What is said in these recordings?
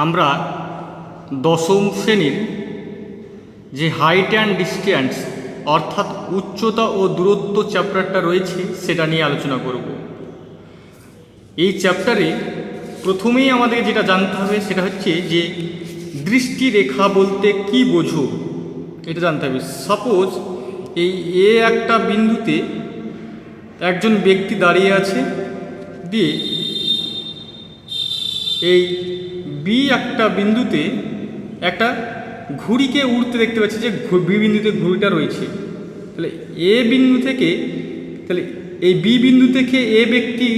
আমরা দশম শ্রেণীর যে হাইট অ্যান্ড ডিস্ট্যান্স অর্থাৎ উচ্চতা ও দূরত্ব চ্যাপ্টারটা রয়েছে সেটা নিয়ে আলোচনা করব। এই চ্যাপ্টারে প্রথমেই আমাদের যেটা জানতে হবে সেটা হচ্ছে যে দৃষ্টিরেখা বলতে কি বোঝো এটা জানতে হবে। সাপোজ এই এ একটা বিন্দুতে একজন ব্যক্তি দাঁড়িয়ে আছে, দিয়ে এই বি একটা বিন্দুতে একটা ঘুড়িকে উড়তে দেখতে পাচ্ছি, যে বি বিন্দুতে ঘুড়িটা রয়েছে। তাহলে এ বিন্দু থেকে, তাহলে এই বি বিন্দু থেকে এ ব্যক্তির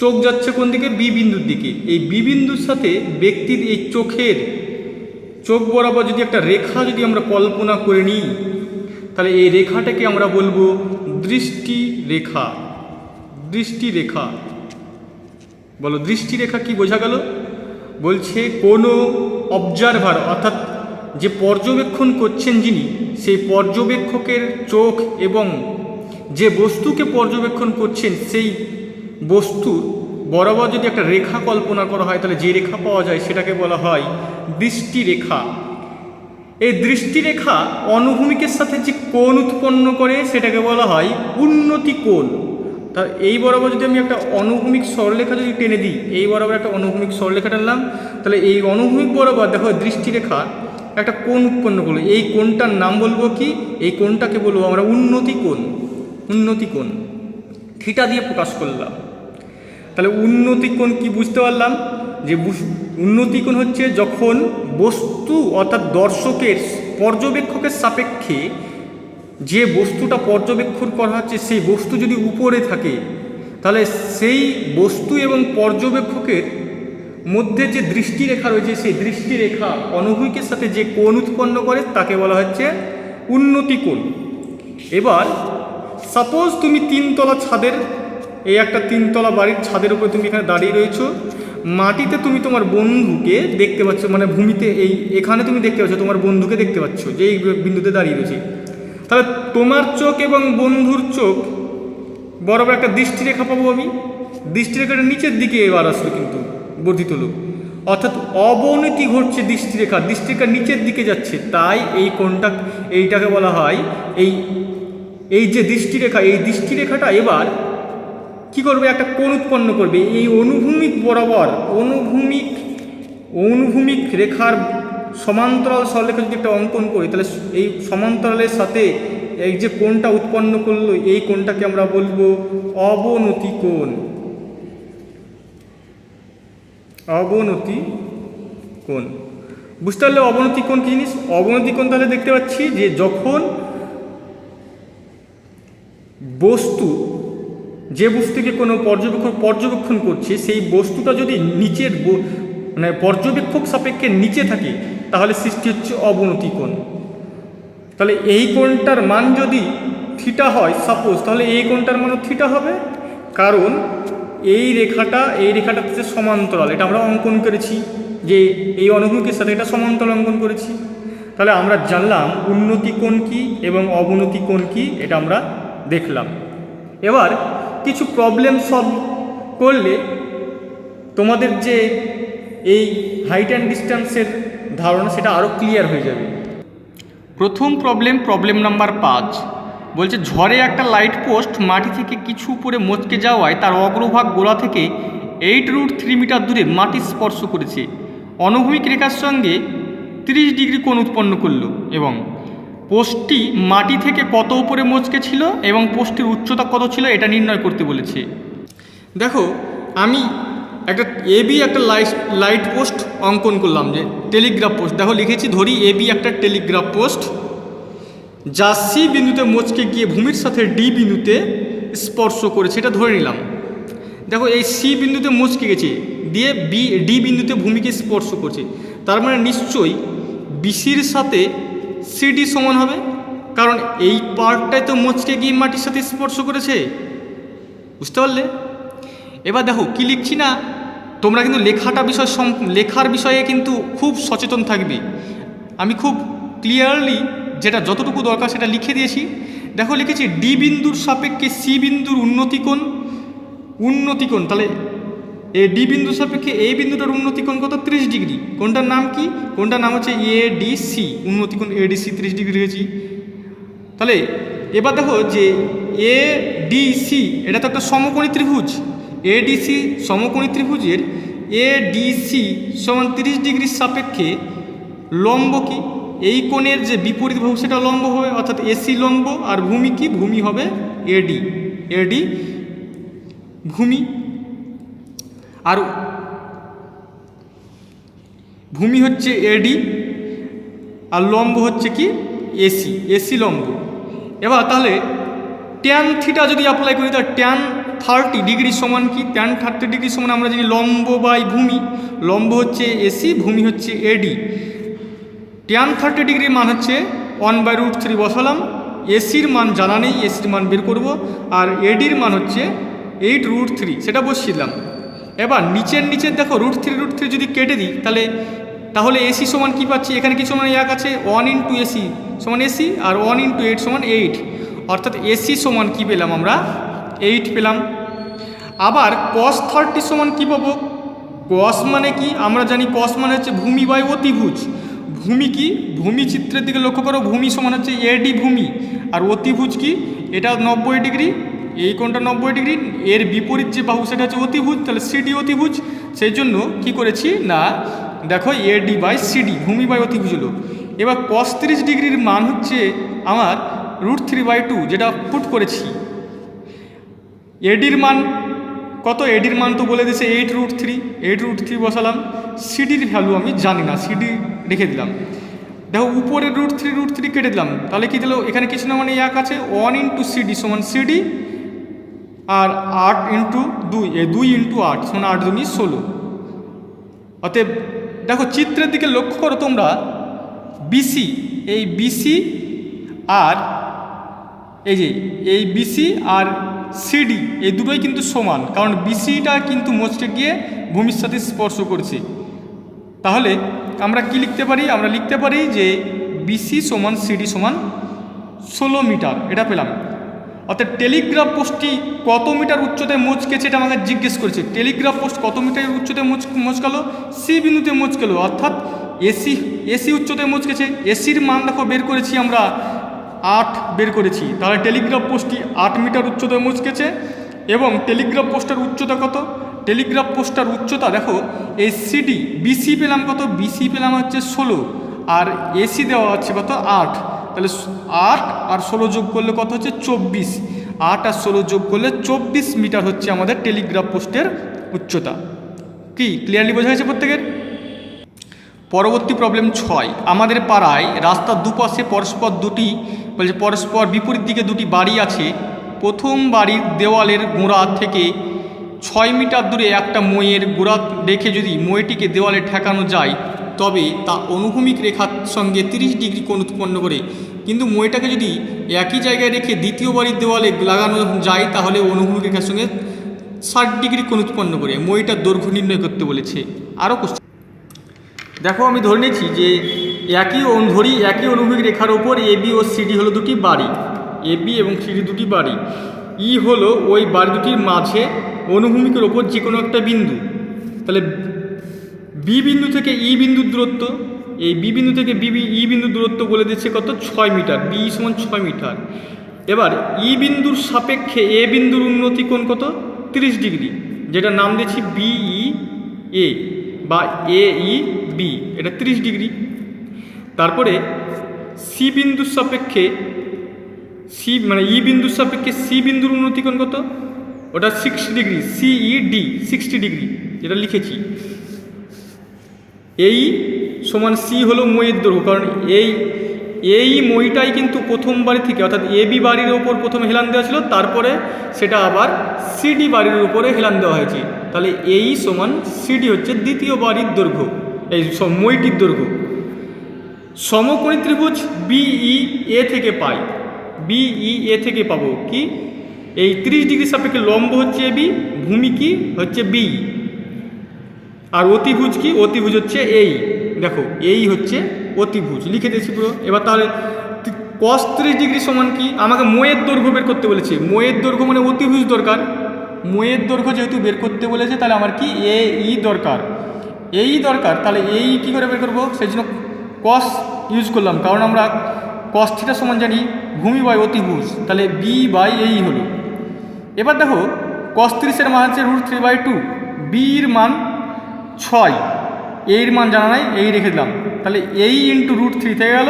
চোখ যাচ্ছে কোন দিকে? বি বিন্দুর দিকে। এই বি বিন্দুর সাথে ব্যক্তির এই চোখ বরাবর যদি একটা রেখা যদি আমরা কল্পনা করে নিই, তাহলে এই রেখাটাকে আমরা বলবো দৃষ্টিরেখা। দৃষ্টিরেখা বলো, দৃষ্টিরেখা কি বোঝা গেল? বলছে কোনো অবজারভার অর্থাৎ যে পর্যবেক্ষণ করছেন যিনি, সেই পর্যবেক্ষকের চোখ এবং যে বস্তুকে পর্যবেক্ষণ করছেন সেই বস্তুর বরাবর যদি একটা রেখা কল্পনা করা হয়, তাহলে যে রেখা পাওয়া যায় সেটাকে বলা হয় দৃষ্টিরেখা। এই দৃষ্টিরেখা অনুভূমিকের সাথে যে কোণ উৎপন্ন করে সেটাকে বলা হয় উন্নতি কোণ। তা এই বরাবর যদি আমি একটা অনুভূমিক সরলরেখা যদি টেনে দিই, এই বরাবর একটা অনুভূমিক সরলরেখা টানলাম, তাহলে এই অনুভূমিক বরাবর দেখো দৃষ্টিরেখা একটা কোণ উৎপন্ন করলো। এই কোণটার নাম বলবো কি? এই কোণটাকে বলবো আমরা উন্নতি কোণ। উন্নতি কোণ থিটা দিয়ে প্রকাশ করলাম। তাহলে উন্নতি কোণ কি বুঝতে পারলাম? যে উন্নতি কোণ হচ্ছে যখন বস্তু অর্থাৎ দর্শকের পর্যবেক্ষকের সাপেক্ষে যে বস্তুটা পর্যবেক্ষণ করা হচ্ছে সেই বস্তু যদি উপরে থাকে, তাহলে সেই বস্তু এবং পর্যবেক্ষকের মধ্যে যে দৃষ্টিরেখা রয়েছে সেই দৃষ্টিরেখা অনুভূমিকের সাথে যে কোণ উৎপন্ন করে তাকে বলা হচ্ছে উন্নতি কোণ। এবার সাপোজ তুমি তিনতলা ছাদের, এই একটা তিনতলা বাড়ির ছাদের উপরে তুমি এখানে দাঁড়িয়ে রয়েছো, মাটিতে তুমি তোমার বন্ধুকে দেখতে পাচ্ছ, মানে ভূমিতে এখানে তুমি দেখতে পাচ্ছ তোমার বন্ধুকে দেখতে পাচ্ছ যে এই বিন্দুতে দাঁড়িয়ে রয়েছে। তাহলে তোমার চোখ এবং বন্ধুর চোখ বরাবর একটা দৃষ্টিরেখা পাবো আমি। দৃষ্টিরেখাটা নিচের দিকে এবার আসলো, কিন্তু বর্ধিত হলো, অর্থাৎ অবনতি ঘটছে দৃষ্টিরেখা নিচের দিকে যাচ্ছে। তাই এই কোণটা, এইটাকে বলা হয় এই যে দৃষ্টিরেখা, এই দৃষ্টিরেখাটা এবার কি করবে? একটা কোণ উৎপন্ন করবে। এই অনুভূমিক বরাবর অনুভূমিক রেখার সমান্তরাল সরলরেখা যদি একটা অঙ্কন করি, তাহলে এই সমান্তরালের সাথে এই যে কোণটা উৎপন্ন করলো এই কোণটাকে আমরা বলবো অবনতি কোণ। অবনতি কোণ বুঝতে পারলে অবনতি কোণ কি জিনিস? অবনতি কোণ তাহলে দেখতে পাচ্ছি যে যখন বস্তু, যে বস্তুকে কোনো পর্যবেক্ষণ করছে সেই বস্তুটা যদি নিচের মানে পর্যবেক্ষক সাপেক্ষে নিচে থাকে, তাহলে সৃষ্টি হচ্ছে অবনতি কোণ। তাহলে এই কোণটার মান যদি থিটা হয় সাপোজ, তাহলে এই কোণটার মানও থিটা হবে, কারণ এই রেখাটাতে সমান্তরাল, এটা আমরা অঙ্কন করেছি যে এই অনুভূমিকের সাথে এটা সমান্তরাল অঙ্কন করেছি। তাহলে আমরা জানলাম উন্নতি কোণ কি এবং অবনতি কোণ কি, এটা আমরা দেখলাম। এবার কিছু প্রবলেম সলভ করলে তোমাদের যে এই হাইট অ্যান্ড ডিস্ট্যান্সের ধারণা সেটা আরও ক্লিয়ার হয়ে যাবে। প্রথম প্রবলেম নাম্বার 5 বলছে ঝড়ে একটা লাইট পোস্ট মাটি থেকে কিছু উপরে মচকে যাওয়ায় তার অগ্রভাগ গোড়া থেকে 8√3 মিটার দূরে মাটি স্পর্শ করেছে। অনুভূমিক রেখার সঙ্গে 30 ডিগ্রি কোণ উৎপন্ন করলো এবং পোস্টটি মাটি থেকে কত উপরে মচকে ছিল এবং পোস্টের উচ্চতা কত ছিল এটা নির্ণয় করতে বলেছে। দেখো আমি একটা লাইট পোস্ট অঙ্কন করলাম, যে টেলিগ্রাফ পোস্ট। দেখো লিখেছি, ধরি এবি একটা টেলিগ্রাফ পোস্ট যা সি বিন্দুতে মচকে গিয়ে ভূমির সাথে ডি বিন্দুতে স্পর্শ করেছে, এটা ধরে নিলাম। দেখো এই সি বিন্দুতে মচকে গেছে, দিয়ে ডি বিন্দুতে ভূমিকে স্পর্শ করছে, তার মানে নিশ্চয়ই বিসির সাথে সিডি সমান হবে, কারণ এই পার্টটাই তো মচকে গিয়ে মাটির সাথে স্পর্শ করেছে। বুঝতে পারলে? এবার দেখো কি লিখছি না, তোমরা কিন্তু লেখার বিষয়ে কিন্তু খুব সচেতন থাকবে। আমি খুব ক্লিয়ারলি যেটা যতটুকু দরকার সেটা লিখে দিয়েছি। দেখো লিখেছি ডি বিন্দুর সাপেক্ষে সি বিন্দুর উন্নতি কোণ। তাহলে এই ডি বিন্দু সাপেক্ষে এই বিন্দুটার উন্নতি কোণ কত 30 ডিগ্রি। কোনটার নাম কি? কোনটার নাম হচ্ছে এডিসি, উন্নতি কোণ এডিসি 30 ডিগ্রি রেখেছি। তাহলে এবার দেখো যে এডিসি এটা তো একটা সমকোণী ত্রিভুজ, এডিসি সমকোণী ত্রিভুজের এডিসি সমান 30 ডিগ্রির সাপেক্ষে লম্ব কি? এই কোণের যে বিপরীত বাহু সেটা লম্ব হবে, অর্থাৎ এসি লম্ব। আর ভূমি কি? ভূমি হবে এডি, এডি ভূমি। আর ভূমি হচ্ছে এডি আর লম্ব হচ্ছে কি? এসি, এসি লম্ব। এবার তাহলে ট্যান থিটা যদি অ্যাপ্লাই করি তাহলে ট্যান 30 ডিগ্রি সমান কি? ট্যান 30 ডিগ্রি সমান আমরা জানি লম্ব বাই ভূমি, লম্ব হচ্ছে এসি, ভূমি হচ্ছে এডি। ট্যান 30 ডিগ্রির মান হচ্ছে 1/√3 বসালাম, এসির মান জানা নেই, এসির মান বের করব। আর এডির মান হচ্ছে 8√3, সেটা বসিয়ে। এবার নিচের দেখো √3 যদি কেটে দিই তাহলে এসি সমান কি পাচ্ছি? এখানে কিছু মানে 1 আছে, 1 × এসি সমান এসি, আর 1 × 8 সমান 8, অর্থাৎ এসি সমান কি পেলাম আমরা? 8 পেলাম। আবার cos 30 সমান কি পাবো? cos মানে কি? আমরা জানি cos মানে হচ্ছে ভূমি বাই অতিভুজ। ভূমি কি? ভূমি চিত্রের দিকে লক্ষ্য করো, ভূমি সমান হচ্ছে এডি ভূমি, আর অতিভুজ কি? এটা 90 ডিগ্রি, এই কোণটা 90 ডিগ্রি, এর বিপরীত যে বাহু সেটা হচ্ছে অতিভুজ, তাহলে সিডি অতিভুজ। সেই জন্য কি করেছি না, দেখো এডি বাই সিডি, ভূমি বাই অতিভুজ হলো। এবার cos 30 ডিগ্রির মান হচ্ছে আমার √3/2, যেটা পুট করেছি। এডির মান কত? এডির মান তো বলে দিয়েছে 8√3 বসালাম। সিডির ভ্যালু আমি জানি না, সিডি রেখে দিলাম। দেখো উপরে √3 কেটে দিলাম, তাহলে কি দিল? এখানে কিছু না মানে 1 আছে, 1 × সিডি সমান সিডি, আর 8 × 2 × 8 সমান 8 × 16। অতএব দেখো চিত্রের দিকে লক্ষ্য করো তোমরা, বিসি, এই বিসি আর এই বিসি আর সিডি এই দুটোই কিন্তু সমান, কারণ বিসিটা কিন্তু মোচকে গিয়ে ভূমির সাথে স্পর্শ করছে। তাহলে আমরা কি লিখতে পারি? আমরা লিখতে পারি যে বিসি সমান সিডি সমান 16 মিটার, এটা পেলাম। অর্থাৎ টেলিগ্রাফ পোস্টটি কত মিটার উচ্চতায় মোচকেছে এটা আমাকে জিজ্ঞেস করেছে। টেলিগ্রাফ পোস্ট কত মিটার উচ্চতায় মোচকালো? সি বিন্দুতে মোচকালো, অর্থাৎ এসি উচ্চতায় মোচকেছে। এসির মান দেখো বের করেছি আমরা 8 বের করেছি, তাহলে টেলিগ্রাফ পোস্টটি 8 মিটার উচ্চতায় মোচকেছে। এবং টেলিগ্রাফ পোস্টের উচ্চতা কত? টেলিগ্রাফ পোস্টার উচ্চতা দেখো, এই সিডি বিসি পেলাম কত? বিসি পেলাম হচ্ছে 16, আর এসি দেওয়া হচ্ছে কত? 8। তাহলে 8 আর 16 যোগ করলে কত হচ্ছে? 24। 8 আর 16 যোগ করলে 24 মিটার হচ্ছে আমাদের টেলিগ্রাফ পোস্টের উচ্চতা। কি ক্লিয়ারলি বোঝা গেছে প্রত্যেকের? পরবর্তী প্রবলেম 6। আমাদের পাড়ায় রাস্তার দুপাশে পরস্পর বিপরীত দিকে দুটি বাড়ি আছে। প্রথম বাড়ির দেওয়ালের গোড়া থেকে 6 মিটার দূরে একটা মইয়ের গোড়া রেখে যদি মইটিকে দেওয়ালে ঠেকানো যায় তবে তা অনুভূমিক রেখার সঙ্গে 30 ডিগ্রি কোণ উৎপন্ন করে। কিন্তু মইটাকে যদি একই জায়গায় রেখে দ্বিতীয় বাড়ির দেওয়ালে লাগানো যায় তাহলে অনুভূমিক রেখার সঙ্গে 60 ডিগ্রি কোণ উৎপন্ন করে। মইটার দৈর্ঘ্য নির্ণয় করতে বলেছে। আরও কোশ্চেন দেখো, আমি ধরে নিয়েছি যে একই অনুভূমিক রেখার ওপর এবি ও সিডি হলো দুটি বাড়ি, এবি এবং সিডি দুটি বাড়ি। ই হলো ওই বাড়ি দুটির মাঝে অনুভূমিকের ওপর যে কোনো একটা বিন্দু। তাহলে বি বিন্দু থেকে ই বিন্দুর দূরত্ব, এই বি বিন্দু থেকে ই বিন্দুর দূরত্ব বলে দিচ্ছে কত? 6 মিটার, বি সমান 6 মিটার। এবার ই বিন্দুর সাপেক্ষে এ বিন্দুর উন্নতি কোণ কত? 30 ডিগ্রি, যেটা নাম দিচ্ছি বিই এ বা এই বি, এটা 30 ডিগ্রি। তারপরে সি বিন্দুর সাপেক্ষে ই বিন্দুর সাপেক্ষে সি বিন্দুর উন্নতি কোণ কত? ওটা 60 ডিগ্রি, সিইডি 60 ডিগ্রি, যেটা লিখেছি। এই সমান সি হলো মইয়ের দৈর্ঘ্য, কারণ এই মইটাই কিন্তু প্রথম বাড়ি থেকে, অর্থাৎ এবি বাড়ির ওপর প্রথমে হেলান দেওয়া ছিল, তারপরে সেটা আবার সিডি বাড়ির উপরে হেলান দেওয়া হয়েছে। তাহলে এই সমান সিডি হচ্ছে দ্বিতীয় বাড়ির দৈর্ঘ্য, এই মইটির দৈর্ঘ্য। সমকোণী ত্রিভুজ বিই এ থেকে পাই, বিই এ থেকে পাবো কি? এই 30 ডিগ্রি সাপেক্ষে লম্ব হচ্ছে এবি, ভূমি কি হচ্ছে বি, আর অতিভুজ কি? অতিভুজ হচ্ছে এই। দেখো এই হচ্ছে অতিভুজ, লিখে দিয়েছি পুরো। এবার তাহলে cos 30 ডিগ্রি সমান কি? আমাকে মইয়ের দৈর্ঘ্য বের করতে বলেছে। মইয়ের দৈর্ঘ্য মানে অতিভুজ দরকার, মোয়ের দৈর্ঘ্য যেহেতু বের করতে বলেছে, তাহলে আমার কি এ ই দরকার, এই দরকার। তাহলে এই কী করে বের করবো, সেই জন্য কস ইউজ করলাম, কারণ আমরা কস থিটা সমান জানি ভূমি বাই অতিভুজ, তাহলে বি বাই এই হলো। এবার দেখো কস 30-এর মান হচ্ছে √3/2, বির মান 6, এর মান জানা নাই, এই রেখে দিলাম। তাহলে এই ইন্টু √3 থেকে গেল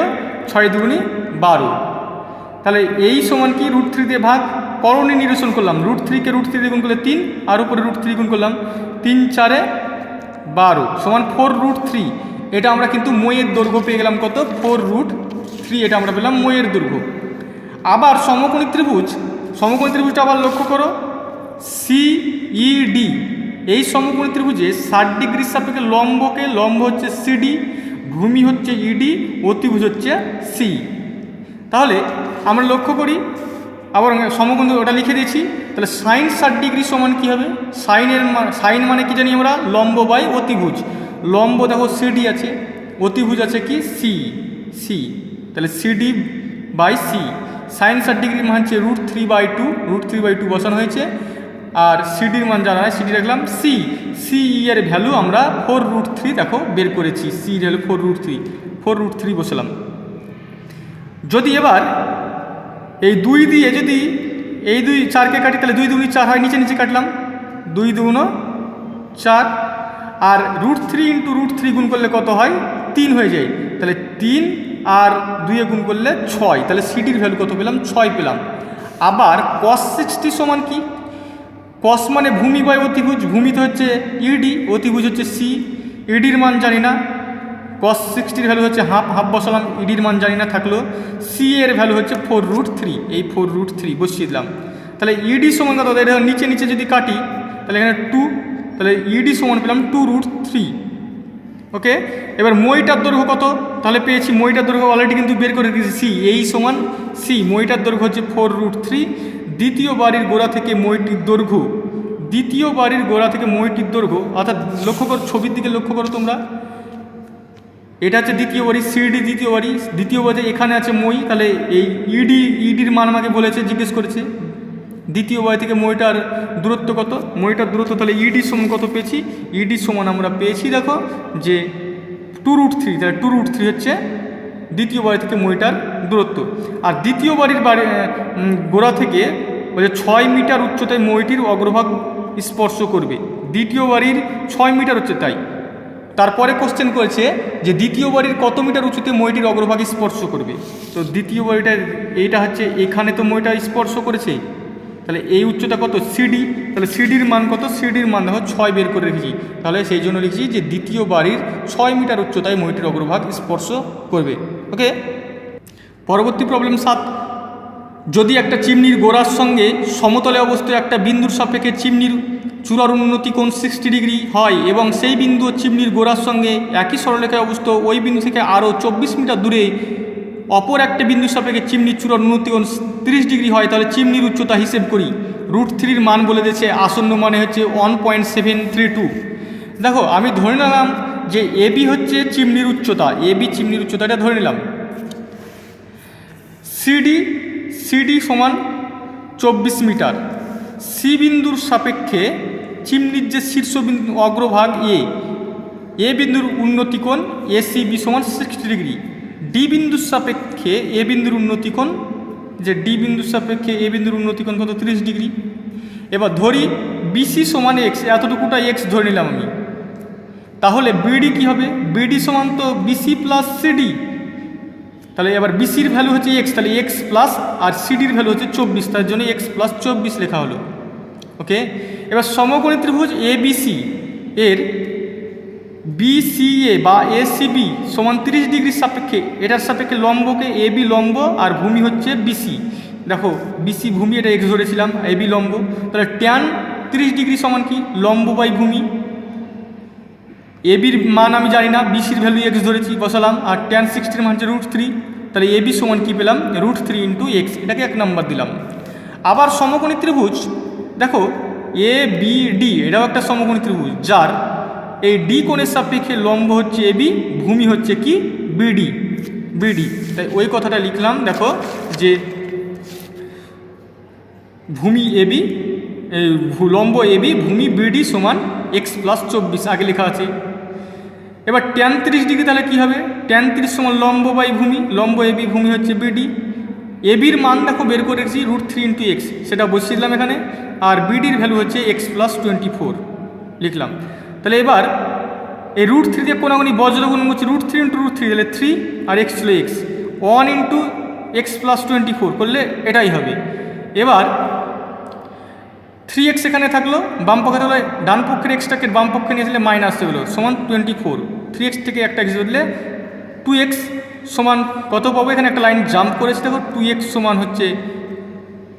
6 দুগুণে 12। তাহলে এই সমান কি √3 দিয়ে ভাগ, করণে নিরসন করলাম, √3-কে √3 দিয়ে গুণ করলে 3, আর উপরে √3 গুণ করলাম, 3 4 12 সমান 4√3। এটা আমরা কিন্তু মইয়ের দৈর্ঘ্য পেয়ে গেলাম কত, 4√3, এটা আমরা পেলাম মইয়ের দৈর্ঘ্য। আবার সমকোণী ত্রিভুজটা আবার লক্ষ্য করো, সিইডি, এই সমকোণী ত্রিভুজে 60 ডিগ্রির সাপেক্ষে লম্ব হচ্ছে সিডি, ভূমি হচ্ছে ইডি, অতিভুজ হচ্ছে সি। তাহলে আমরা লক্ষ্য করি, আবার সমকোণ ওটা লিখে দিয়েছি, তাহলে সাইন 60 ডিগ্রি সমান কী হবে, সাইন মানে কি জানি আমরা, লম্ব বাই অতিভুজ। লম্ব দেখো সিডি আছে, অতিভুজ আছে কি সি, তাহলে সিডি বাই সি। সাইন 60 ডিগ্রির মান হচ্ছে √3/2 বসানো হয়েছে, আর সিডির মান জানা হয়, সিডি রাখলাম সি এর ভ্যালু আমরা 4√3 দেখো বের করেছি, সি এর ভ্যালু 4√3 বসালাম। যদি এবার এই 2 দিয়ে যদি এই 2 4কে কাটি, তাহলে 2 2 4 হয়, নিচে কাটলাম, 2 2 4, আর √3 ইন্টু √3 গুণ করলে কত হয়, 3 হয়ে যায়। তাহলে 3 আর 2 গুণ করলে 6, তাহলে সিডির ভ্যালু কত পেলাম, 6 পেলাম। আবার cos 60 সমান কি, cos মানে ভূমি বাই অতিভুজ, ভূমিতে হচ্ছে ইডি, অতিভুজ হচ্ছে সি, ইডির মান জানি না, cos 60-র ভ্যালু হচ্ছে হাফ বসালাম, ইডির মান জানি না থাকলো, সি এর ভ্যালু হচ্ছে 4√3, এই 4√3 বসিয়ে দিলাম। তাহলে ইডি সমান কত, নিচে যদি কাটি, তাহলে এখানে 2, তাহলে ইডি সমান পেলাম 2√3। ওকে, এবার মইটার দৈর্ঘ্য কত, তাহলে পেয়েছি মইটার দৈর্ঘ্য অলরেডি কিন্তু বের করে দিয়েছি, সি, এই সমান সি, মইটার দৈর্ঘ্য হচ্ছে 4√3। দ্বিতীয় বাড়ির গোড়া থেকে মইটির দৈর্ঘ্য, অর্থাৎ লক্ষ্য করো, ছবির দিকে লক্ষ্য করো তোমরা, এটা হচ্ছে দ্বিতীয় বাড়ি, সিডি দ্বিতীয় বাড়ি এখানে আছে মই, তাহলে এই ইডির মান আমাকে বলেছে, জিজ্ঞেস করেছে দ্বিতীয় বাড়ি থেকে মইটার দূরত্ব কত, মইটার দূরত্ব, তাহলে ইডি সমান কত পেয়েছি, ইডি সমান আমরা পেয়েছি দেখো যে 2√3, তাহলে 2√3 হচ্ছে দ্বিতীয় বাড়ি থেকে মইটার দূরত্ব। আর দ্বিতীয় বাড়ির গোড়া থেকে বলে 6 মিটার উচ্চতায় মইটির অগ্রভাগ স্পর্শ করবে, দ্বিতীয় বাড়ির 6 মিটার উচ্চতায়। তারপরে কোশ্চেন করেছে যে দ্বিতীয় বাড়ির কত মিটার উঁচুতে মইটির অগ্রভাগ স্পর্শ করবে, তো দ্বিতীয় বাড়িটা এইটা হচ্ছে, এখানে তো মইটা স্পর্শ করেছে, তাহলে এই উচ্চতা কত, সিডি, তাহলে সিডির মান কত, সিডির মান দেখো 6 বের করে রেখেছি, তাহলে সেই জন্য লিখছি যে দ্বিতীয় বাড়ির 6 মিটার উচ্চতায় মইটির অগ্রভাগ স্পর্শ করবে। ওকে, পরবর্তী প্রবলেম 7, যদি একটা চিমনির গোড়ার সঙ্গে সমতলে অবস্থিত একটা বিন্দুর সাপেক্ষে চিমনির চূড়ার উন্নতি কোণ 60 ডিগ্রি হয় এবং সেই বিন্দু চিমনির গোড়ার সঙ্গে একই সরলরেখায় অবস্থিত ওই বিন্দু থেকে আরও 24 মিটার দূরে অপর একটা বিন্দুর সাপেক্ষে চিমনির চূড়ার উন্নতি কোণ 30 ডিগ্রি হয়, তাহলে চিমনির উচ্চতা হিসেব করি। √3-র মান বলে দিয়েছে, আসন্ন মানে হচ্ছে 1.732। দেখো আমি ধরে নিলাম যে এবি হচ্ছে চিমনির উচ্চতা, এটা ধরে নিলাম। সিডি সমান 24 মিটার, সি বিন্দুর সাপেক্ষে চিমনির যে শীর্ষবিন্দু অগ্রভাগ এ বিন্দুর উন্নতি কোণ এসিবি সমান 60 ডিগ্রি, ডি বিন্দুর সাপেক্ষে এ বিন্দুর উন্নতি কোণ, যে ডি বিন্দুর সাপেক্ষে এ বিন্দুর উন্নতি কোণ কত, 30 ডিগ্রি। এবার ধরি বিসি সমান এক্স, এতটুকুটা এক্স ধরে নিলাম আমি, তাহলে বিডি কী হবে, বিডি সমান তো বিসি প্লাস সিডি, তাহলে এবার বিসির ভ্যালু হচ্ছে এক্স, তাহলে এক্স প্লাস, আর সিডির ভ্যালু হচ্ছে 24, তার জন্য এক্স প্লাস 24 লেখা হলো। ওকে, এবার সমকোণী ত্রিভুজ এবিসি এর বিসিএ বা এসিবি সমান 30 ডিগ্রির সাপেক্ষে, এটার সাপেক্ষে লম্বকে এবি লম্ব আর ভূমি হচ্ছে বিসি, দেখো বিসি ভূমি, এটা এক্স ধরেছিলাম, এবি লম্ব, তাহলে ট্যান 30 ডিগ্রি সমান কি, লম্ব বাই ভূমি, এবির মান আমি জানি না, বিসির ভ্যালু এক্স ধরেছি বসালাম, আর ট্যান 60-র মান হচ্ছে √3, তাহলে এবি সমান কী পেলাম, √3 ইন্টু এক্স, এটাকে 1 নম্বর দিলাম। আবার সমকোণী ত্রিভুজ দেখো এ বি ডি, এটাও একটা সমকোণী ত্রিভুজ, যার এই ডি কোণের সাপেক্ষে লম্ব হচ্ছে এবি, ভূমি হচ্ছে কি বিডি, তাই ওই কথাটা লিখলাম, দেখো যে ভূমি এবি এই লম্ব এবি ভূমি বিডি সমান এক্স প্লাস 24 আগে লেখা আছে। এবার tan 30 ডিগ্রি তাহলে কী হবে, tan 30 সমান লম্ব বাই ভূমি, লম্ব এবি ভূমি হচ্ছে বিডি। এবির মান দেখো বের করেছি √3 ইন্টু এক্স, সেটা বসিয়ে দিলাম এখানে, আর বিডির ভ্যালু হচ্ছে এক্স প্লাস 24 লিখলাম। তাহলে এবার এই √3 দিয়ে কোনাগুনি বজ্রগুণ করছি, √3 ইন্টু √3 তাহলে 3 আর এক্স ছিল এক্স, 1 ইন্টু এক্স প্লাস 24 করলে এটাই হবে। এবার 3x এখানে থাকলো, বাম পক্ষে থাকলে ডান পক্ষের এক্সটাকে বাম পক্ষে নিয়ে আসলে মাইনাস হলো সমান 24, 3x থেকে একটা এক্স বদলে 2x সমান কত পাবো, এখানে একটা লাইন জাম্প করেছে দেখো, 2x সমান হচ্ছে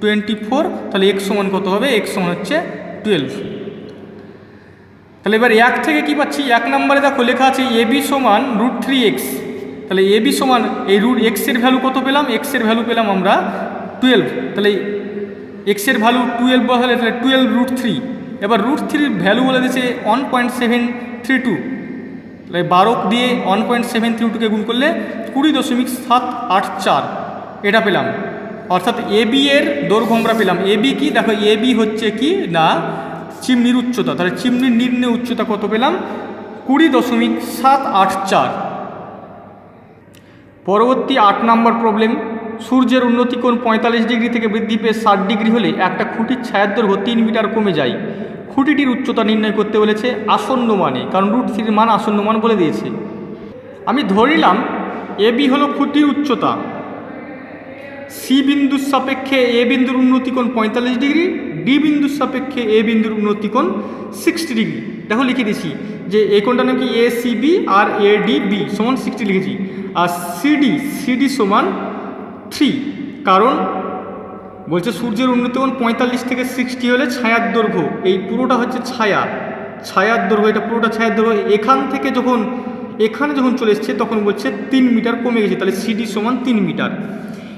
24, তাহলে x সমান কত হবে, x সমান হচ্ছে 12। তাহলে এবার 1 থেকে কি পাচ্ছি, 1 নম্বরে দেখো লেখা আছে ab সমান √3x, তাহলে ab সমান এই x এর ভ্যালু কত পেলাম, x এর ভ্যালু পেলাম আমরা 12, তাহলে x এর ভ্যালু 12 বসালে তাহলে 12√3। এবার √3 ভ্যালু বলে দিয়েছে 1.732, তাহলে 12 দিয়ে 1.732কে গুণ করলে 20.784 এটা পেলাম, অর্থাৎ এবি এর দৈর্ঘ্য আমরা পেলাম। এবি কি দেখো, এবি হচ্ছে কি না চিমনির উচ্চতা, তাহলে চিমনির নিম্নে উচ্চতা কত পেলাম, 20.784। পরবর্তী 8 নম্বর প্রবলেম, সূর্যের উন্নতি কোণ 45 ডিগ্রি থেকে বৃদ্ধি পেয়ে 60 ডিগ্রি হলে একটা খুঁটির ছায়ার দৈর্ঘ্য 3 মিটার কমে যায়। খুঁটিটির উচ্চতা নির্ণয় করতে বলেছে আসন্ন মানে, কারণ √3 মান আসন্ন মান বলে দিয়েছে। আমি ধরিলাম এবি হলো খুঁটির উচ্চতা, সি বিন্দুর সাপেক্ষে এ বিন্দুর উন্নতি কোণ 45 ডিগ্রি, ডি বিন্দুর সাপেক্ষে এ বিন্দুর উন্নতি কোণ 60 ডিগ্রি। দেখো লিখে দিয়েছি যে এই কোণটার নাম কি এ সি বি, আর এ ডি বি সমান 60 লিখেছি, আর সিডি সমান 3, কারণ বলছে সূর্যের উন্নতি কোণ 45 থেকে 60 হলে ছায়ার দৈর্ঘ্য, এই পুরোটা হচ্ছে ছায়ার দৈর্ঘ্য, এটা পুরোটা ছায়ার দৈর্ঘ্য এখান থেকে যখন এখানে যখন চলে এসছে তখন বলছে 3 মিটার কমে গেছে, তাহলে সিডি সমান 3 মিটার।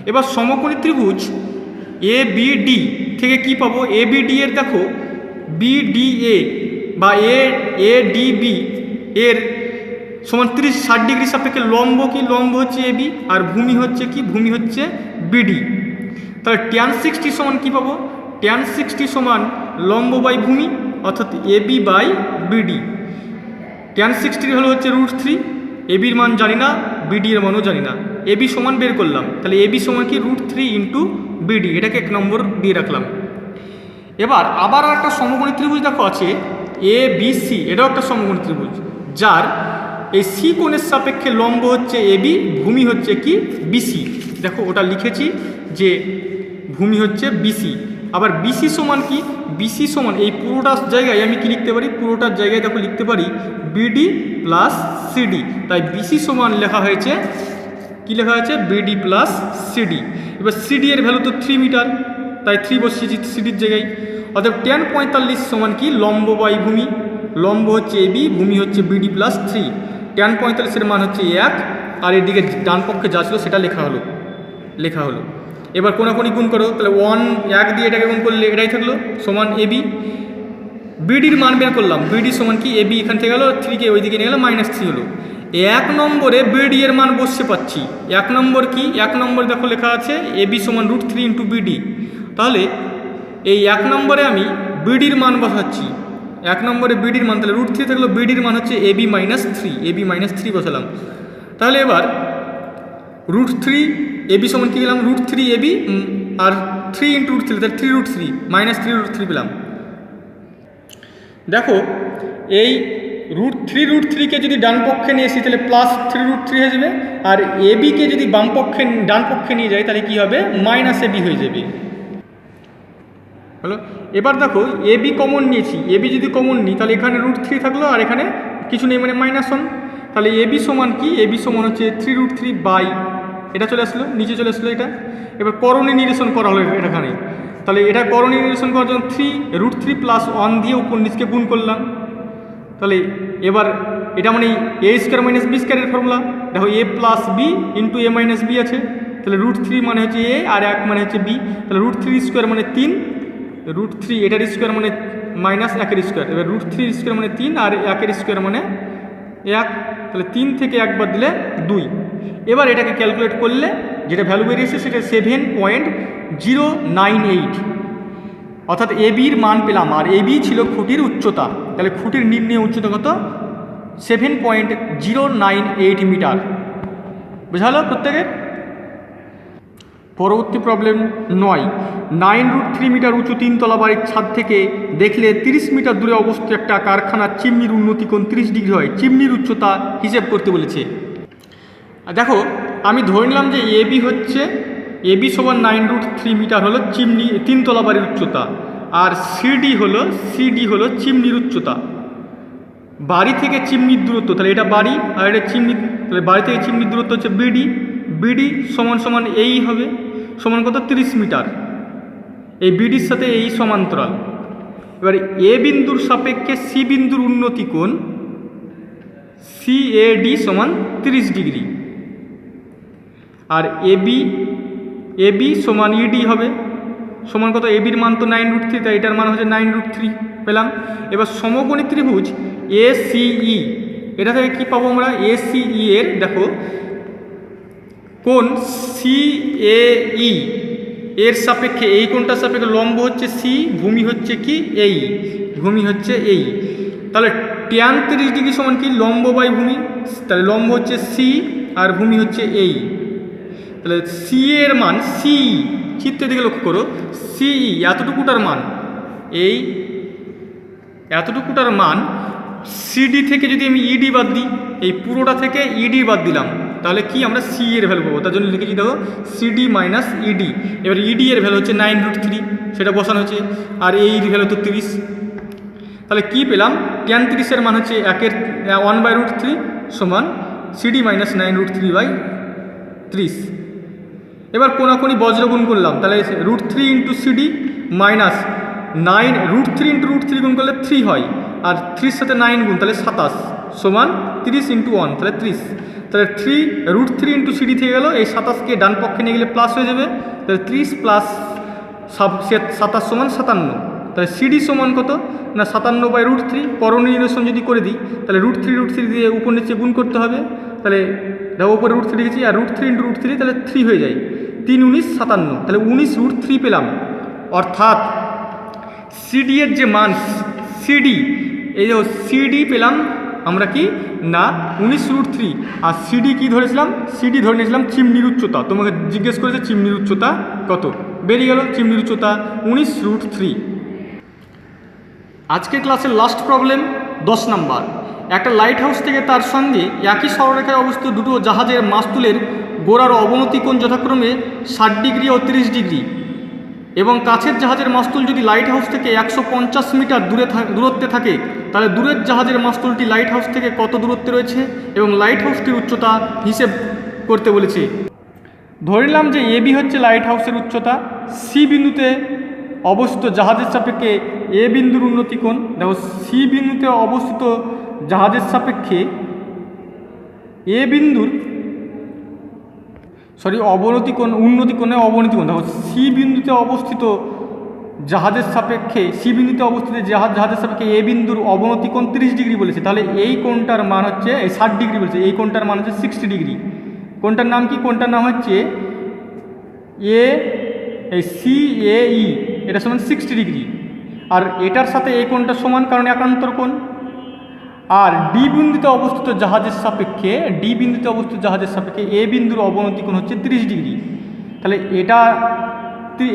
এবার সমকোণী ত্রিভুজ এ বি ডি থেকে কি পাবো, এ বি ডি এর দেখো বিডিএ বা এ ডি বি এর সমান 60 ডিগ্রি সাপেক্ষে লম্ব কি, লম্ব হচ্ছে এবি, আর ভূমি হচ্ছে কি, ভূমি হচ্ছে বিডি। তাহলে tan 60 সমান কি পাবো, tan 60 সমান লম্ব বাই ভূমি, অর্থাৎ এবি বাই বিডি। tan 60 হলো হচ্ছে √3, এবির মান জানি না, বিডি এর মানও জানি না, এবি সমান বের করলাম, তাহলে এবি সমান কি √3 ইন্টু বিডি, এটাকে 1 নম্বর দিয়ে রাখলাম। এবার আবার একটা সমকোণী ত্রিভুজ দেখো আছে এ বি সি, এটাও একটা সমকোণী ত্রিভুজ, যার এই সি কোণের সাপেক্ষে লম্ব হচ্ছে এবি, ভূমি হচ্ছে কি বিসি। দেখো ওটা লিখেছি যে ভূমি হচ্ছে বিসি। আবার বিসি সমান কি, বিসি সমান এই পুরোটার জায়গায় আমি কি লিখতে পারি, পুরোটার জায়গায় দেখো লিখতে পারি বিডি প্লাস সিডি, তাই বিসি সমান লেখা হয়েছে কি, লেখা হয়েছে বিডি প্লাস সিডি। এবার সিডি এর ভ্যালু তো 3 মিটার, তাই 3 বসিয়েছি সিডির জায়গায়, অর্থাৎ tan 45 সমান কি লম্ব বাই ভূমি, লম্ব হচ্ছে এবি, ভূমি হচ্ছে বিডি প্লাস 3, tan 45 এর মান হচ্ছে 1, আর এদিকে ডান পক্ষে যা ছিল সেটা লেখা হলো। এবার কোনাকুনি গুণ করো, তাহলে 1 দিয়ে এটাকে গুণ করলে এটাই থাকলো সমান এবি, বিডির মান বের করলাম, বিডি সমান কি এবি এখান থেকে গেলো 3কে ওইদিকে নিয়ে গেলো -3 হলো। 1 নম্বরে বিডি এর মান বসতে পাচ্ছি, 1 নম্বর কি, 1 নম্বর দেখো লেখা আছে এবি সমান √3 ইন্টু বিডি, তাহলে এই 1 নম্বরে আমি বিডির মান বসাচ্ছি, 1 নম্বরে বিডির মান, তাহলে √3 থাকলো, বিডির মান হচ্ছে এবি -3, এবি -3 বসালাম। তাহলে এবার √3 এবি সমান কি পেলাম, √3 এবি আর 3 ইন্টু √3, তাহলে 3√3 -3√3 পেলাম। দেখো এই √3কে যদি ডান পক্ষে নিয়ে আসি তাহলে +3√3 হয়ে যাবে, আর এবিকে যদি ডান পক্ষে নিয়ে যাই তাহলে কি হবে, -এবি হয়ে যাবে। হলো, এবার দেখো এবি কমন নিয়েছি, এবি যদি কমন নিই তাহলে এখানে √3 থাকলো আর এখানে কিছু নেই মানে -1, তাহলে এবি সমান কি, এবি সমান হচ্ছে 3√3 বাই এটা চলে আসলো, নিচে চলে আসলো এটা। এবার করণী নিরসন করা হলো এখানে, তাহলে এটা করণী নিরসন করার জন্য √3 + 1 দিয়ে উপর নিচকে গুণ করলাম, তাহলে এবার এটা মানে a² - b² এর ফর্মুলা, দেখো a + b into a - b আছে, তাহলে √3 মানে হচ্ছে a আর 1 মানে হচ্ছে b, তাহলে √3² মানে 3, √3 এটার স্কোয়ার মানে -1 স্কোয়ার, এবার √3² মানে 3 আর 1 স্কোয়ার মানে 1, তাহলে 3 থেকে 1 বাদ দিলে 2। এবার এটাকে ক্যালকুলেট করলে যেটা ভ্যালু বেরিয়েছে সেটা 7.098, অর্থাৎ এবির মান পেলাম, আর এবি ছিল খুঁটির উচ্চতা। তাহলে খুঁটির নিম্নে উচ্চতা কত? 7.098 মিটার। বোঝা হলো প্রত্যেকের? পরবর্তী প্রবলেম 9, 9√3 মিটার উঁচু 3 তলা বাড়ির ছাদ থেকে দেখলে 30 মিটার দূরে অবস্থিত একটা কারখানার চিমনির উন্নতি কোণ 30 ডিগ্রি হয়। চিমনির উচ্চতা হিসেব করতে বলেছে। দেখো, আমি ধরে নিলাম যে এবি সমান 9√3 মিটার হলো চিমনি 3 তলা বাড়ির উচ্চতা, আর সিডি হলো চিমনির উচ্চতা। বাড়ি থেকে চিমনির দূরত্ব, তাহলে এটা বাড়ি আর এটা চিমনি, তাহলে বাড়ি থেকে চিমনির দূরত্ব হচ্ছে বিডি সমান এই হবে, সমান কত? 30 মিটার। এই বিডির সাথে এই সমান্তরাল। এবারে এ বিন্দুর সাপেক্ষে সি বিন্দুর উন্নতি কোণ সিএডি সমান 30 ডিগ্রি, আর এবি সমান ইডি হবে, সমান কত? এবির মান তো 9√3, তাই এটার মান হচ্ছে 9√3 পেলাম। এবার সমকোণী ত্রিভুজ এসিই, এটা থেকে কী পাবো আমরা? এসিই এর দেখো কোণ সিএই এর সাপেক্ষে, এই কোণটার সাপেক্ষে লম্ব হচ্ছে সি, ভূমি হচ্ছে কি? ভূমি হচ্ছে এই। তাহলে tan 30 ডিগ্রি সমান কি? লম্ব বাই ভূমি। তাহলে লম্ব হচ্ছে সি আর ভূমি হচ্ছে এই। তাহলে সি এর মান, চিত্রের দিকে লক্ষ্য করো, সিই এতটুকুটার মান সিডি থেকে যদি আমি ইডি বাদ দিই, এই পুরোটা থেকে ইডি বাদ দিলাম, তাহলে কি আমরা সি এর ভ্যালু পাবো। তার জন্য লিখেছি দেখো সিডি মাইনাস ইডি। এবার ইডি এর ভ্যালু হচ্ছে 9√3, সেটা বসানো হচ্ছে, আর এই ভ্যালু তো 30। তাহলে কি পেলাম? tan 30 এর মান হচ্ছে 1/√3 সমান সিডি মাইনাস 9√3/30। এবার কোনাকুনি বজ্রগুণ করলাম, তাহলে √3 ইন্টু সিডি মাইনাস √3 ইন্টু √3 গুণ করলে 3 হয়, আর 3 সাথে 9 গুণ, তাহলে 27 সমান 30 ইন্টু 1, তাহলে 30। তাহলে √3 ইন্টু সিডি থেকে গেল, এই 27কে ডান পক্ষে নিয়ে গেলে প্লাস হয়ে যাবে, তাহলে 30 প্লাস 27 সমান 57। তাহলে সিডি সমান কত? না 57/√3। করণীয় নিরসন যদি করে দিই, তাহলে √3 দিয়ে উপর নিচে গুণ করতে হবে, তাহলে দেখো উপরে √3 লিখেছি, আর √3 ইন্টু √3 তাহলে 3 হয়ে যায়, 3 19 57, তাহলে 19√3 পেলাম। অর্থাৎ সিডি এর যে মান এই যে সিডি পেলাম আমরা কি না 19√3, আর সিডি কি ধরেছিলাম? সিডি ধরে নিয়েছিলাম চিমনির উচ্চতা। তোমাকে জিজ্ঞেস করেছে চিমনির উচ্চতা কত, বেরিয়ে গেল চিমনির উচ্চতা 19√3। আজকের ক্লাসের লাস্ট প্রবলেম 10 নাম্বার। একটা লাইট হাউস থেকে তার সঙ্গে একই সরলরেখায় অবস্থিত দুটো জাহাজের মাস্তুলের গোড়ার অবনতি কোণ যথাক্রমে 60 ডিগ্রি ও 30 ডিগ্রি, এবং কাছের জাহাজের মাস্তুল যদি লাইট হাউস থেকে 150 মিটার দূরত্বে থাকে, তাহলে দূরের জাহাজের মাস্তুলটি লাইট হাউস থেকে কত দূরত্বে রয়েছে এবং লাইট হাউসটির উচ্চতা হিসেব করতে বলেছে। ধরে নিলাম যে এবি হচ্ছে লাইট হাউসের উচ্চতা, সি বিন্দুতে অবস্থিত জাহাজের সাপেক্ষে এ বিন্দুর উন্নতি কোণ, দেখো সি বিন্দুতে অবস্থিত জাহাজের সাপেক্ষে এ বিন্দুর উন্নতি কোণে অবনতি কোণ, দেখো সি বিন্দুতে অবস্থিত জাহাজের সাপেক্ষে জাহাজের সাপেক্ষে এ বিন্দুর অবনতি কোণ 30 ডিগ্রি বলেছে। তাহলে এই কোণটার মান হচ্ছে 60 ডিগ্রি বলেছে, এই কোণটার মান হচ্ছে 60 ডিগ্রি। কোণটার নাম কি? কোণটার নাম হচ্ছে সিএই, এটা সমান 60 ডিগ্রি, আর এটার সাথে এই কোণটা সমান, কারণ একান্তর কোণ। আর ডি বিন্দুতে অবস্থিত জাহাজের সাপেক্ষে এ বিন্দুর অবনতি কোণ হচ্ছে 30 ডিগ্রি। তাহলে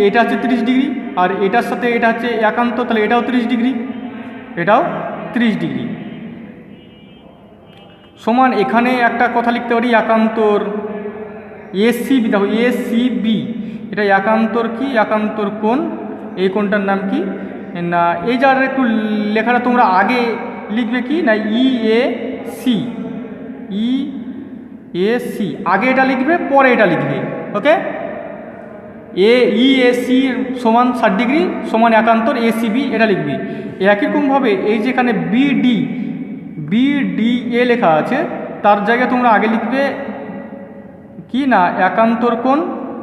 এটা হচ্ছে 30 ডিগ্রি, আর এটার সাথে এটা হচ্ছে একান্ত, তাহলে এটাও 30 ডিগ্রি, এটাও 30 ডিগ্রি সমান। এখানে একটা কথা লিখতে পারি, একান্তর এসিবি, দেখো এসিবি, এটা একান্তর কি? একান্তর কোণ। এই কোণটার নাম কি না, এই যার একটু লেখাটা তোমরা আগে লিখবে কি না ইএসি, আগে এটা লিখবে, পরে এটা লিখবে, ওকে। ইএসি সমান 60 ডিগ্রি সমান একান্তর এসিবি, এটা লিখবে। একই রকমভাবে এই যেখানে বিডিএ লেখা আছে, তার জায়গায় তোমরা আগে লিখবে কি না একান্তর কোণ,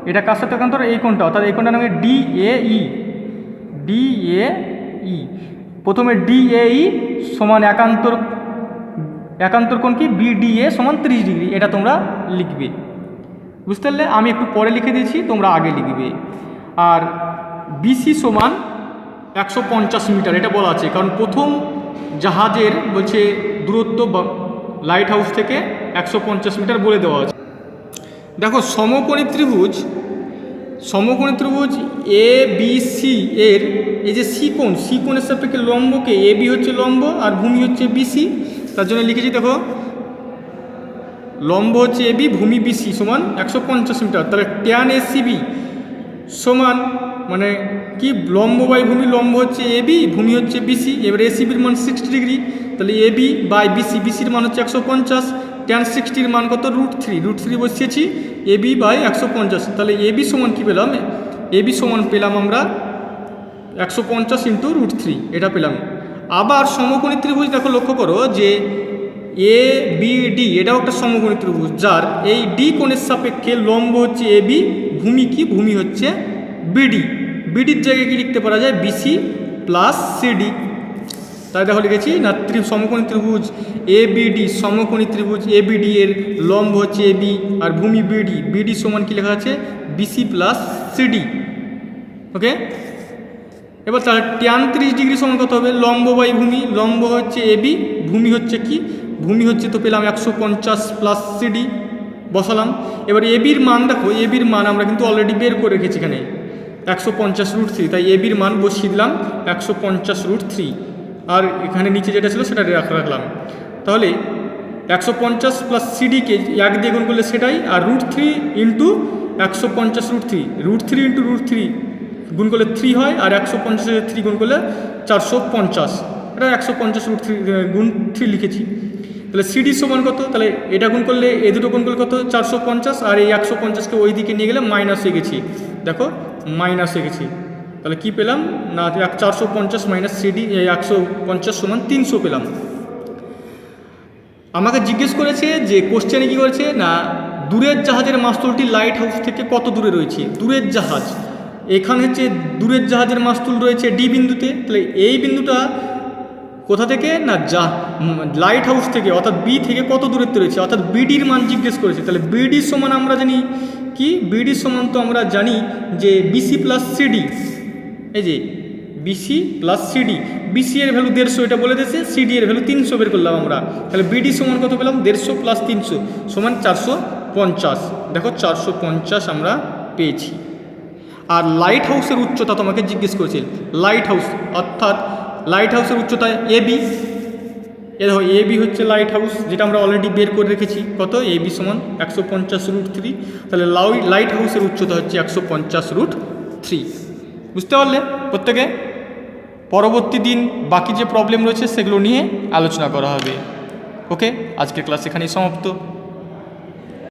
এটা কার সাথে একান্তর? এই কোণটা, অর্থাৎ এই কোণটার নাম ডিএই। প্রথমে ডিএই সমান একান্তর কোণ কি? বিডিএ সমান 30 ডিগ্রি, এটা তোমরা লিখবে, বুঝতে পারলে? আমি একটু পরে লিখে দিয়েছি, তোমরা আগে লিখবে। আর বিসি সমান 150 মিটার এটা বলা আছে, কারণ প্রথম জাহাজের বলছে দূরত্ব লাইট হাউস থেকে 150 মিটার বলে দেওয়া আছে। দেখো সমকোণী ত্রিভুজ এ বি সি এর এই যে সি কোণের সাপেক্ষে লম্বকে এ বি হচ্ছে লম্ব আর ভূমি হচ্ছে বিসি, তার জন্য লিখেছি দেখো লম্ব হচ্ছে এ বি, ভূমি বিসি সমান 150 মিটার। তাহলে ট্যান এ সি বি সমান মানে কি লম্ব বাই ভূমি, লম্ব হচ্ছে এ বি, ভূমি হচ্ছে বিসি। এবার এ সিবির মান 60 ডিগ্রি, তাহলে এ বি বাই বিসি, বিসির মান হচ্ছে 150, ট্যান 60-র মান কত √3 বসিয়েছি এ বি বাই 150। তাহলে এ বি সমান কী পেলাম, এ বি সমান পেলাম আমরা 150 ইন্টু √3 এটা পেলাম। আবার সমকোণী ত্রিভুজ দেখো লক্ষ্য করো যে এ বি ডি এটাও একটা সমকোণী ত্রিভুজ, যার এই ডি কোণের সাপেক্ষে লম্ব হচ্ছে এ বি, ভূমি কি ভূমি হচ্ছে বিডি, বিডির জায়গায় কি লিখতে পারা যায় বিসি প্লাস সিডি। তাই দেখো লিখেছি না সমকোণী ত্রিভুজ এ বিডি, সমকোণী ত্রিভুজ এ বিডি এর লম্ব হচ্ছে এ বি আর ভূমি বিডি, বিডি সমান কি লেখা আছে বিসি প্লাস সিডি। ওকে, এবার তাহলে ট্যান 30 ডিগ্রি সমান কত হবে, লম্ব বাই ভূমি, লম্ব হচ্ছে এ বি, ভূমি হচ্ছে কি ভূমি হচ্ছে তো পেলাম 150 প্লাস সিডি বসালাম। এবার এ বির মান দেখো, এ বির মান আমরা কিন্তু অলরেডি বের করে রেখেছি এখানে 150 √3, তাই এ বির মান বসিয়ে দিলাম 150 √3, আর এখানে নিচে যেটা ছিল সেটা রাখলাম। তাহলে 150 প্লাস সিডিকে 1 দিয়ে গুণ করলে সেটাই, আর √3 ইন্টু 150 √3 ইন্টু √3 গুণ করলে 3 হয়, আর 150 3 গুণ করলে 450, এটা 150 √3 গুণ 3 লিখেছি। তাহলে সিডি সমান কত, তাহলে এটা গুণ করলে এ দুটো গুণ করলে কত 450, আর এই 150কে ওই দিকে নিয়ে গেলে মাইনাসে গেছি, দেখো মাইনাসে গেছি। তাহলে কি পেলাম না 450 মাইনাস সিডি 150 সমান 300 পেলাম। আমাকে জিজ্ঞেস করেছে যে কোশ্চেনে কী করেছে না দূরের জাহাজের মাস্তুলটি লাইট হাউস থেকে কত দূরে রয়েছে, দূরের জাহাজ এখানে হচ্ছে দূরের জাহাজের মাস্তুল রয়েছে ডি বিন্দুতে, তাহলে এই বিন্দুটা কোথা থেকে না লাইট হাউস থেকে অর্থাৎ বি থেকে কত দূরত্বে রয়েছে, অর্থাৎ বিডির মান জিজ্ঞেস করেছে। তাহলে বিডির সমান আমরা জানি কি, বিডির সমান তো আমরা জানি যে বিসি প্লাস সিডি, এই যে বিসি প্লাস সিডি, বিসি এর ভ্যালু 150 এটা বলে দিয়েছে, সিডি এর ভ্যালু 300 বের করলাম আমরা। তাহলে বিডি সমান কত পেলাম 150 প্লাস 300 সমান 450, দেখো 450 আমরা পেয়েছি। আর লাইট হাউসের উচ্চতা তোমাকে জিজ্ঞেস করেছিল, লাইট হাউস অর্থাৎ লাইট হাউসের উচ্চতা এ বি, এ দেখো এ বি হচ্ছে লাইট হাউস যেটা আমরা অলরেডি বের করে রেখেছি, কত এ বি সমান 150 √3, তাহলে লাইট হাউসের উচ্চতা হচ্ছে 150 √3। বুঝতে পারলে প্রত্যেকে? পরবর্তী দিন বাকি যে প্রবলেম রয়েছে সেগুলো নিয়ে আলোচনা করা হবে। ওকে, আজকের ক্লাস এখানেই সমাপ্ত।